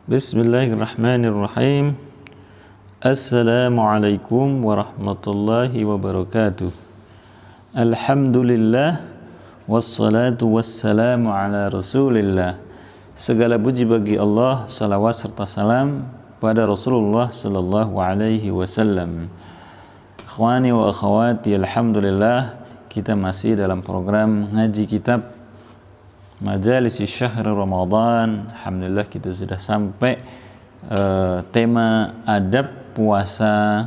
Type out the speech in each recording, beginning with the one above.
Bismillahirrahmanirrahim. Assalamualaikum warahmatullahi wabarakatuh. Alhamdulillah wassalatu wassalamu ala Rasulillah. Segala puji bagi Allah, salawat serta salam pada Rasulullah sallallahu alaihi wasallam. Ikhwani wa akhwati, alhamdulillah kita masih dalam program ngaji kitab Majalis Syahr Ramadan. Alhamdulillah kita sudah sampai tema adab puasa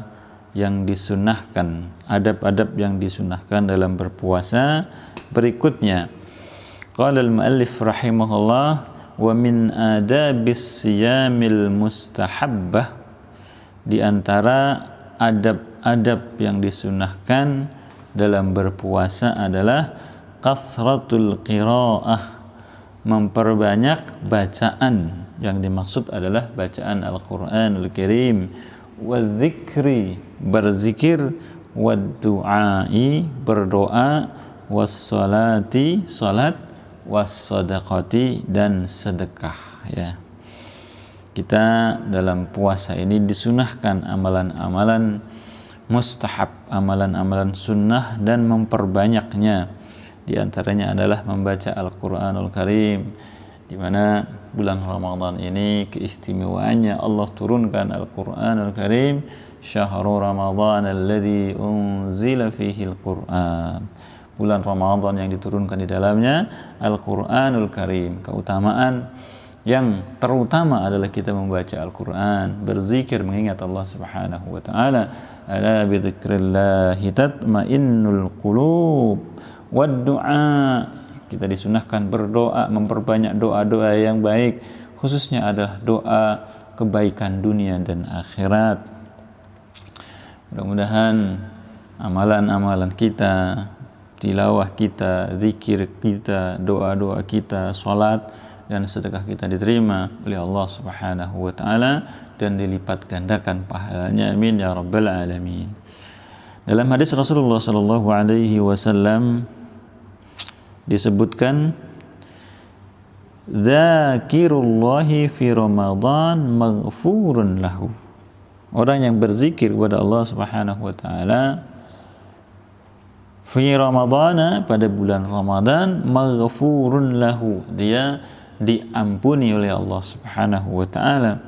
yang disunahkan, adab-adab yang disunahkan dalam berpuasa. Berikutnya, qala al-muallif rahimahullah, wa min adabis siyamil mustahabbah, di antara adab-adab yang disunahkan dalam berpuasa adalah kasratul qiraah, memperbanyak bacaan. Yang dimaksud adalah bacaan Al-Quranul Karim, wadzikri, berzikir, waddu'ai, berdoa, wassalati, salat, wassadaqati, dan sedekah. Ya, kita dalam puasa ini disunahkan amalan-amalan mustahab, amalan-amalan sunnah, dan memperbanyaknya. Di antaranya adalah membaca Al-Quranul Karim, di mana bulan Ramadan ini keistimewaannya Allah turunkan Al-Quranul Karim, syahrul Ramadan alladzi unzila fihi Al-Quran, bulan Ramadan yang diturunkan di dalamnya Al-Quranul Karim. Keutamaan yang terutama adalah kita membaca Al-Quran, berzikir, mengingat Allah Subhanahu wa ta'ala. Ala bi dzikrillahi tatmainnul qulub. Waddu'a, kita disunahkan berdoa, memperbanyak doa-doa yang baik, khususnya adalah doa kebaikan dunia dan akhirat. Mudah-mudahan amalan-amalan kita, tilawah kita, zikir kita, doa-doa kita, salat dan sedekah kita diterima oleh Allah Subhanahu wa ta'ala dan dilipat gandakan pahalanya. Amin ya rabbal alamin. Dalam hadis Rasulullah sallallahu alaihi wasallam disebutkan, dzakirullahi fi Ramadan maghfurun lahu, orang yang berzikir kepada Allah Subhanahu wa taala fi Ramadana, pada bulan Ramadan, maghfurun lahu, dia diampuni oleh Allah Subhanahu wa taala.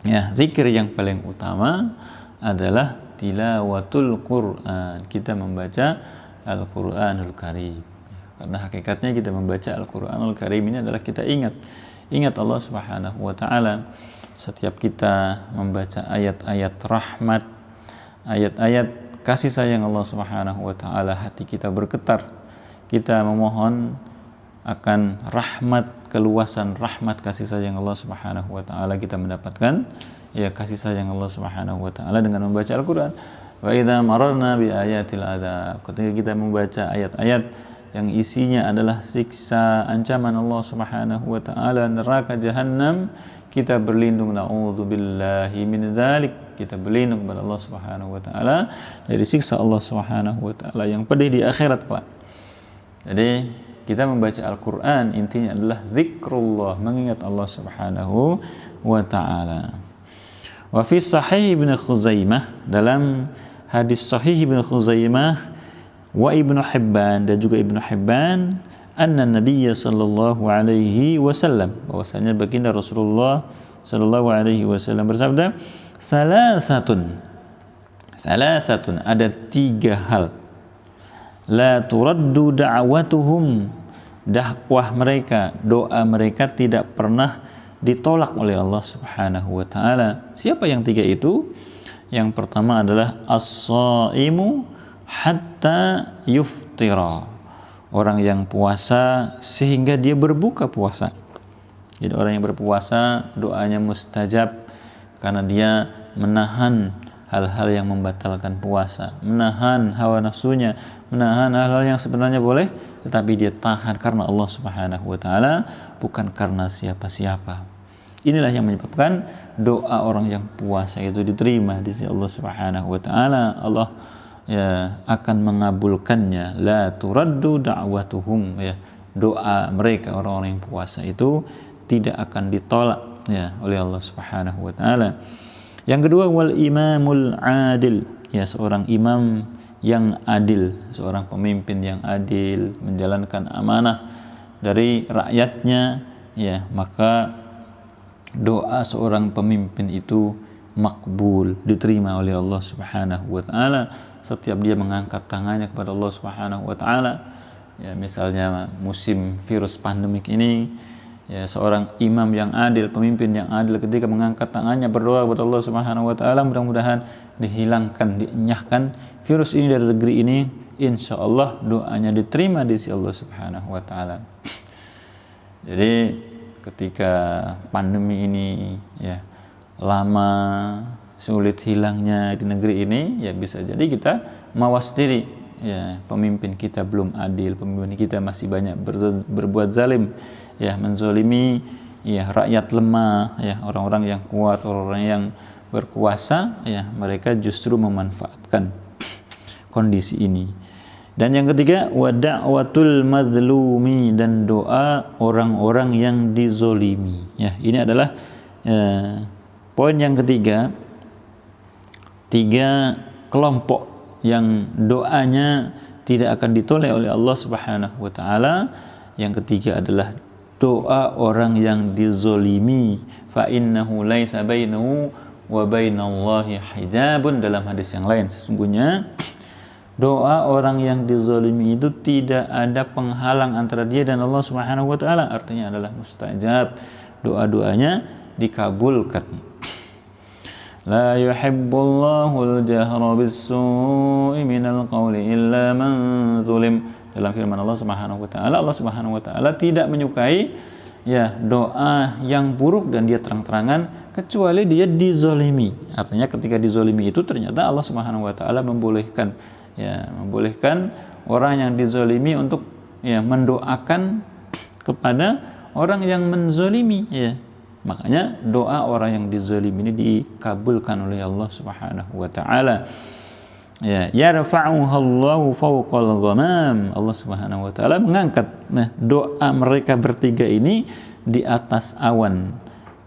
Ya, zikir yang paling utama adalah tilawatul Quran, kita membaca Al-Quranul Karim. Karena hakikatnya kita membaca Al-Quranul Karim ini adalah kita ingat Allah Subhanahu wa ta'ala. Setiap kita membaca ayat-ayat rahmat, ayat-ayat kasih sayang Allah Subhanahu wa ta'ala, hati kita bergetar. Kita memohon akan rahmat, keluasan rahmat kasih sayang Allah Subhanahu wa ta'ala. Kita mendapatkan ya kasih sayang Allah Subhanahu wa ta'ala dengan membaca Al-Quran. Wa idza mararna bi ayatil adzab, ketika kita membaca ayat-ayat yang isinya adalah siksa, ancaman Allah Subhanahu wa ta'ala, neraka jahanam, kita berlindung, na'udzubillahi min dzalik, kita berlindung kepada Allah Subhanahu wa ta'ala dari siksa Allah Subhanahu wa ta'ala yang pedih di akhirat kelak. Jadi kita membaca Al-Quran intinya adalah zikrullah, mengingat Allah Subhanahu wa ta'ala. Wa fi sahih Ibnu Khuzaimah, dalam hadis sahih Ibnu Khuzaimah wa Ibnu Hibban, dan juga Ibnu Hibban, anna Nabiyya sallallahu alaihi wasallam, bahwasanya baginda Rasulullah sallallahu alaihi wasallam bersabda, salasatun, ada 3 hal, la turaddu da'watuhum, dakwah mereka, doa mereka tidak pernah ditolak oleh Allah Subhanahu wa ta'ala. Siapa yang 3 itu? Yang pertama adalah as-shaimu hatta yuftira, orang yang puasa sehingga dia berbuka puasa. Jadi orang yang berpuasa doanya mustajab karena dia menahan hal-hal yang membatalkan puasa, menahan hawa nafsunya, menahan hal-hal yang sebenarnya boleh, tetapi dia tahan karena Allah Subhanahu wa ta'ala, bukan karena siapa-siapa. Inilah yang menyebabkan doa orang yang puasa itu diterima di sisi Allah Subhanahu wa ta'ala. Allah ya akan mengabulkannya. La turaddu da'watuhum, ya, doa mereka orang-orang yang puasa itu tidak akan ditolak, ya oleh Allah Subhanahu wa taala. Yang kedua, wal imamul adil, ya seorang imam yang adil, seorang pemimpin yang adil menjalankan amanah dari rakyatnya, ya maka doa seorang pemimpin itu makbul, diterima oleh Allah Subhanahu wa taala setiap dia mengangkat tangannya kepada Allah Subhanahu wa taala. Ya misalnya musim virus pandemik ini, ya seorang imam yang adil, pemimpin yang adil ketika mengangkat tangannya berdoa kepada Allah Subhanahu wa taala, mudah-mudahan dihilangkan, dienyahkan virus ini dari negeri ini, insya Allah doanya diterima di sisi Allah Subhanahu wa taala. Jadi ketika pandemi ini ya lama, sulit hilangnya di negeri ini, ya bisa jadi kita mawas diri, ya pemimpin kita belum adil, pemimpin kita masih banyak berbuat zalim, ya menzolimi ya rakyat lemah, ya orang-orang yang kuat, orang-orang yang berkuasa, ya mereka justru memanfaatkan kondisi ini. Dan yang ketiga, wa da'watul mazlumi, dan doa orang-orang yang dizolimi. Ya, ini adalah poin yang ketiga. 3 kelompok yang doanya tidak akan ditolak oleh Allah Subhanahu wa taala. Yang ketiga adalah doa orang yang dizolimi, fa innahu laisa bainahu wa bainallahi hijabun, dalam hadis yang lain sesungguhnya doa orang yang dizalimi itu tidak ada penghalang antara dia dan Allah Subhanahu wa taala, artinya adalah mustajab, doa-doanya dikabulkan. La yuhibbullahu al-jahra bis-su'i minal qawli illa man zulim. Dalam firman Allah Subhanahu wa taala, Allah Subhanahu wa taala tidak menyukai ya doa yang buruk dan dia terang-terangan kecuali dia dizalimi. Artinya ketika dizalimi itu ternyata Allah Subhanahu wa taala membolehkan orang yang dizalimi untuk ya mendoakan kepada orang yang menzalimi, ya. Makanya doa orang yang dizalimi ini dikabulkan oleh Allah Subhanahu wa taala. Ya, yarfa'uha Allahu fawqal ghamam. Allah Subhanahu wa taala mengangkat doa mereka bertiga ini di atas awan.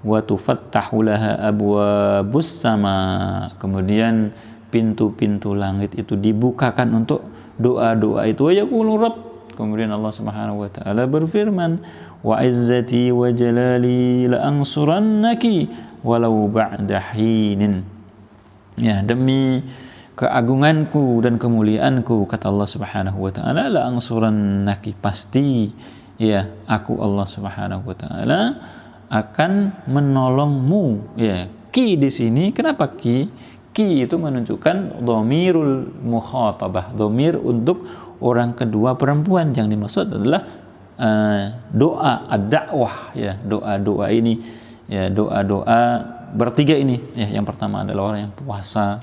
Wa tufattahu laha abwabus sama. Kemudian pintu-pintu langit itu dibukakan untuk doa-doa itu. Wa yaqulu rabb. Kemudian Allah Subhanahu wa taala berfirman, wa izzati wa jalali la ansurannaki walau ba'da hinin. Ya, demi keagunganku dan kemuliaanku, kata Allah Subhanahu wa taala, la ansurannaki, pasti ya aku Allah Subhanahu wa taala akan menolongmu. Ya, ki di sini kenapa ki? Ki itu menunjukkan dhamirul mukhatabah, dhamir untuk orang kedua perempuan. Yang dimaksud adalah doa ad-da'wah, ya doa-doa ini, ya doa-doa bertiga ini, ya yang pertama adalah orang yang puasa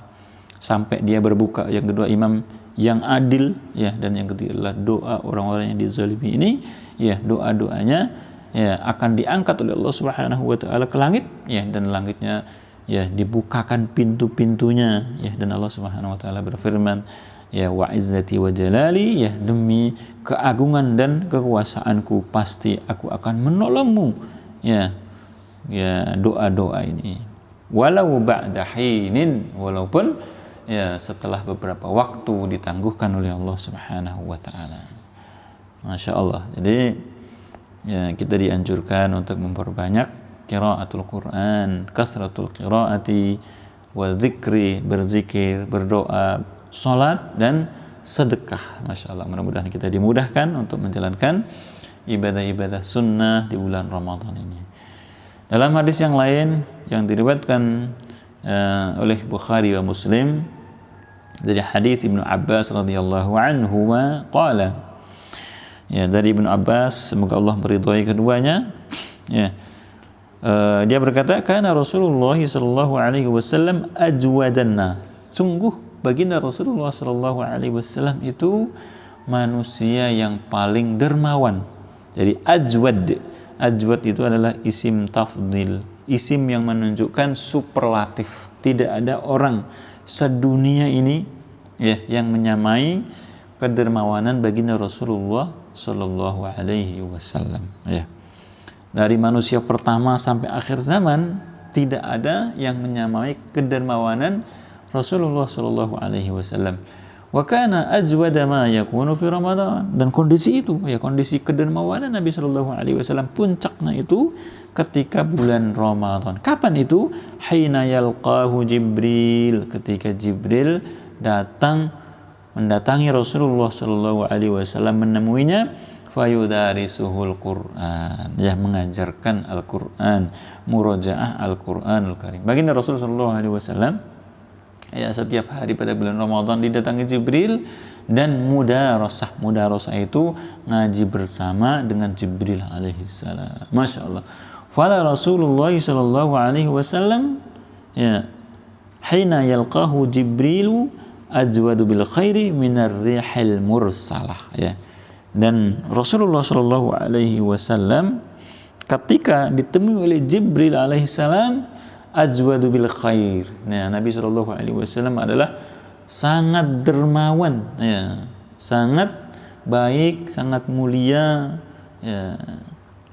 sampai dia berbuka, yang kedua imam yang adil, ya dan yang ketiga adalah doa orang-orang yang dizalimi ini, ya doa-doanya ya akan diangkat oleh Allah Subhanahu wa taala ke langit, ya dan langitnya ya dibukakan pintu-pintunya, ya dan Allah Subhanahu wa taala berfirman, ya wa izzati wa jalali, ya demi keagungan dan kekuasaanku pasti aku akan menolongmu, ya doa-doa ini walau ba'da hinin, walaupun ya setelah beberapa waktu ditangguhkan oleh Allah Subhanahu wa taala. Masya Allah. Jadi ya kita dianjurkan untuk memperbanyak qiraatul Quran, kasratul qiraati wa dzikri, berzikir, berdoa, salat dan sedekah. Masya Allah, mudah-mudahan kita dimudahkan untuk menjalankan ibadah-ibadah sunnah di bulan Ramadan ini. Dalam hadis yang lain yang diriwayatkan oleh Bukhari wa Muslim dari hadis Ibnu Abbas radhiyallahu anhu qala, ya dari Ibnu Abbas, semoga Allah meridhai keduanya, ya dia berkata, kana Rasulullah sallallahu alaihi wasallam ajwadan nas, sungguh baginda Rasulullah sallallahu alaihi wasallam itu manusia yang paling dermawan. Jadi ajwad itu adalah isim tafdil, isim yang menunjukkan superlatif. Tidak ada orang sedunia ini ya yang menyamai kedermawanan baginda Rasulullah sallallahu alaihi wasallam, ya. dari manusia pertama sampai akhir zaman tidak ada yang menyamai kedermawanan Rasulullah Shallallahu Alaihi Wasallam. Wa kana ajwada ma yakunu fi Ramadan, dan kondisi itu ya, kondisi kedermawanan Nabi Shallallahu Alaihi Wasallam puncaknya itu ketika bulan Ramadan. Kapan itu? Hina yalqahu Jibril, ketika Jibril datang mendatangi Rasulullah Shallallahu Alaihi Wasallam, menemuinya, fayudarisuhul Quran, ya, mengajarkan Al-Quran, murajaah Al-Quranul Karim. Baginda Rasulullah Shallallahu Alaihi Wasallam ya setiap hari pada bulan Ramadan didatangi Jibril dan mudarasah. Mudarasah itu ngaji bersama dengan Jibril alaihissalam. Masya Allah. Fala Rasulullah sallallahu alaihi wasallam ya hina yalqahu Jibrilu ajwadu bil khairi minar rihil mursalah, ya. Dan Rasulullah sallallahu alaihi wasallam ketika ditemui oleh Jibril alaihissalam, ajwadu bil khair. Nah, Nabi Shallallahu Alaihi Wasallam adalah sangat dermawan, ya, sangat baik, sangat mulia, ya,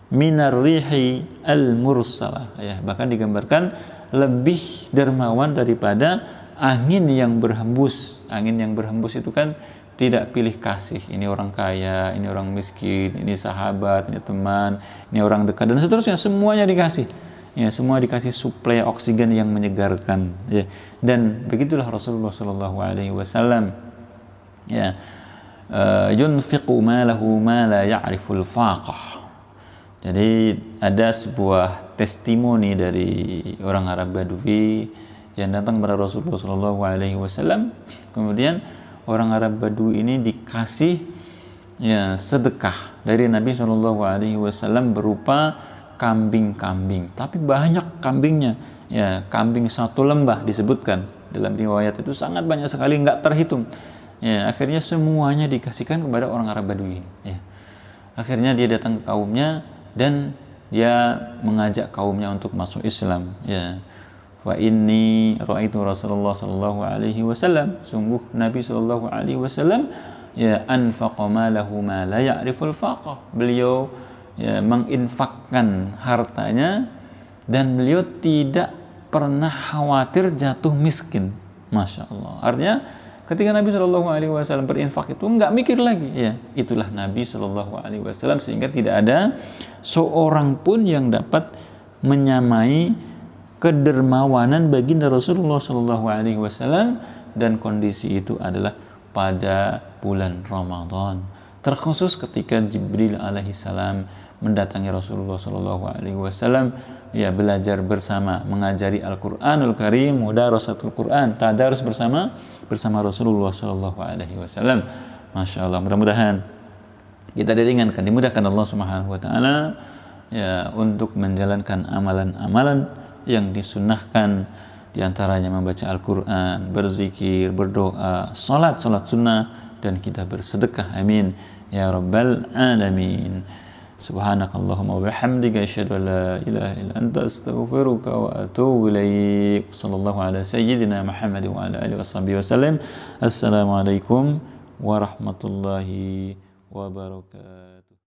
minar rihi al mursalah, ya, bahkan digambarkan lebih dermawan daripada angin yang berhembus. Angin yang berhembus itu kan tidak pilih kasih, ini orang kaya, ini orang miskin, ini sahabat, ini teman, ini orang dekat, dan seterusnya, semuanya dikasih. Ya, semua dikasih suplai oksigen yang menyegarkan, ya. Dan begitulah Rasulullah Shallallahu Alaihi Wasallam, ya, yunfiqu malahu ma la ya'riful faqah. Jadi ada sebuah testimoni dari orang Arab Badui yang datang kepada Rasulullah Shallallahu Alaihi Wasallam. Kemudian orang Arab Badui ini dikasih, ya, sedekah dari Nabi Shallallahu Alaihi Wasallam berupa kambing-kambing, tapi banyak kambingnya, ya, kambing satu lembah disebutkan dalam riwayat itu, sangat banyak sekali, nggak terhitung, ya. Akhirnya semuanya dikasihkan kepada orang Arab Badui, ya. Akhirnya dia datang ke kaumnya dan dia mengajak kaumnya untuk masuk Islam, ya. Wa inni ra'aitu Rasulullah sallallahu alaihi wasallam, sungguh Nabi sallallahu alaihi wasallam, ya, anfaqa malahu ma la ya'riful faqah. Beliau, ya, menginfakkan hartanya dan beliau tidak pernah khawatir jatuh miskin. Masya Allah. Artinya ketika Nabi Shallallahu Alaihi Wasallam berinfak itu nggak mikir lagi, ya, itulah Nabi Shallallahu Alaihi Wasallam, sehingga tidak ada seorang pun yang dapat menyamai kedermawanan baginda Rasulullah Shallallahu Alaihi Wasallam, dan kondisi itu adalah pada bulan Ramadan, terkhusus ketika Jibril alaihissalam mendatangi Rasulullah Shallallahu Alaihi Wasallam, ya, belajar bersama, mengajari Al-Quranul Karim, mudarasatul Quran, tadarus bersama Rasulullah Shallallahu Alaihi Wasallam. Masya Allah. Mudah-mudahan kita diringankan, dimudahkan Allah Subhanahu Wa Taala, ya, untuk menjalankan amalan-amalan yang disunnahkan, diantaranya membaca Al-Quran, berzikir, berdoa, salat sunnah, dan kita bersedekah. Amin ya rabbal alamin. Subhanakallahumma wa bihamdika asyhadu an la ilaha illa anta astaghfiruka wa atubu ilaik. Sallallahu ala sayyidina Muhammad wa ala alihi washabbihi wasallam. Assalamualaikum warahmatullahi wabarakatuh.